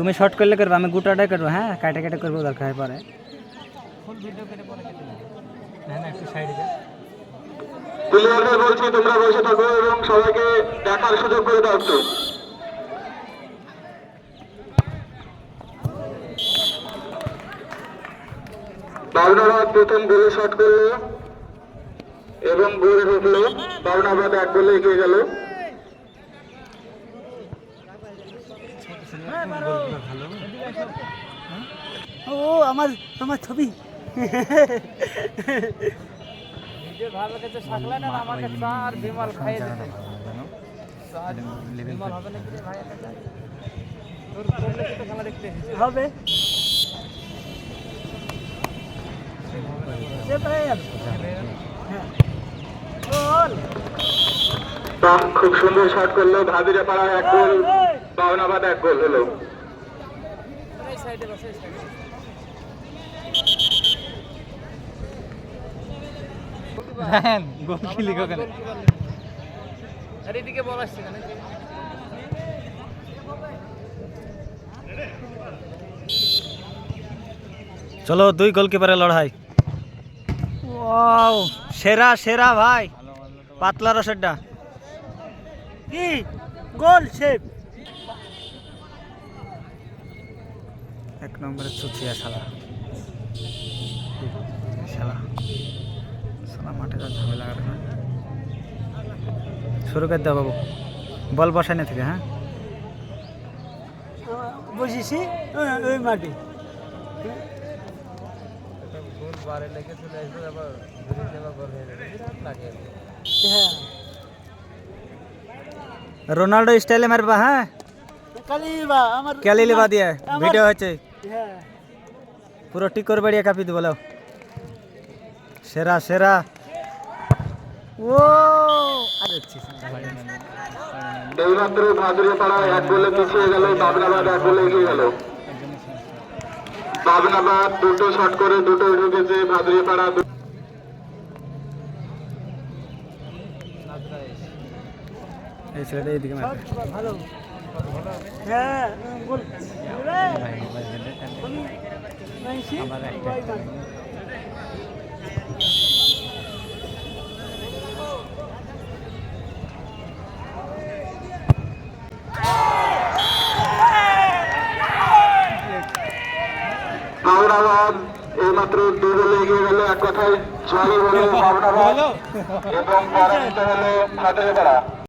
তুমি শর্ট করলে করবে, আমি গোটাটাই করবো। হ্যাঁ, কাটা কাটা করবো, দরকার হয় পরে ফুল ভিডিও করে পরে কেটে দেবো। না না, একটু সাইডে যা। প্লেয়ারদের বলছি তোমরা বসে থাকো এবং সবাইকে দেখার সুযোগ করে দাও একটু। বাবনাবাদ প্রথম গোলে শট করলো এবং গোল ঢুকলো। বাবনাবাদ 1 গোলে এগিয়ে গেল। ও আমার আমার ছবি ভালো কাছে শাকলা না আমাকে চার বিমল খাইয়ে দিতে বিমল হবে নাকি রে ভাই? তোর করলে কি তো খেলা দেখতে হবে সে ভাই। খুব সুন্দর শট করলো। ভাবিরে পাড়ায় 1 গোল, বাবনাবাদ 1 গোল হলো। এই সাইডে বসে, এই সাইডে হ্যাঁ, গোল কি লিখো কেন? আরে এদিকে বল আসছে কেন? চলো 2 গোলকিপারের লড়াই। ওয়াও, সেরা সেরা ভাই, পাতলা রসেরটা কি গোল শেপ। 1 নম্বরে চুচিয়া শালা শালা শালা মাঠে যা ঝামেলা করে না। শুরু করে দাও বাবু, বল বসাই না থেকে। হ্যাঁ, বসেছি ওই মাঠে। রোনাল্ডো স্টাইলে মারবা। হ্যাঁ, ক্যালিলিবা দিয়ে ভিডিও হচ্ছে পুরো টিকর বাড়িয়ে কাপি দিব। বলো সেরা সেরা। ও আরে এইমাত্র ভাদুরে পাড়ায় 1 গোলে পিছিয়ে গেল। বাবনাবাদ 1 গোলে এগিয়ে গেল। বাবনাবাদ 2টো শট করে 2টোই ঢুকেছে। ভাদুরে পাড়া এই ছেলেটা এইদিকে মারবে ভালো। হ্যাঁ গোল আমার একটা বাবনাবাদ এইমাত্র 2 গোলে এগিয়ে গেল। এক কথায় জয় হলো বাবনাবাদ এবং পরাজিত হলো ভাদুরে পাড়া।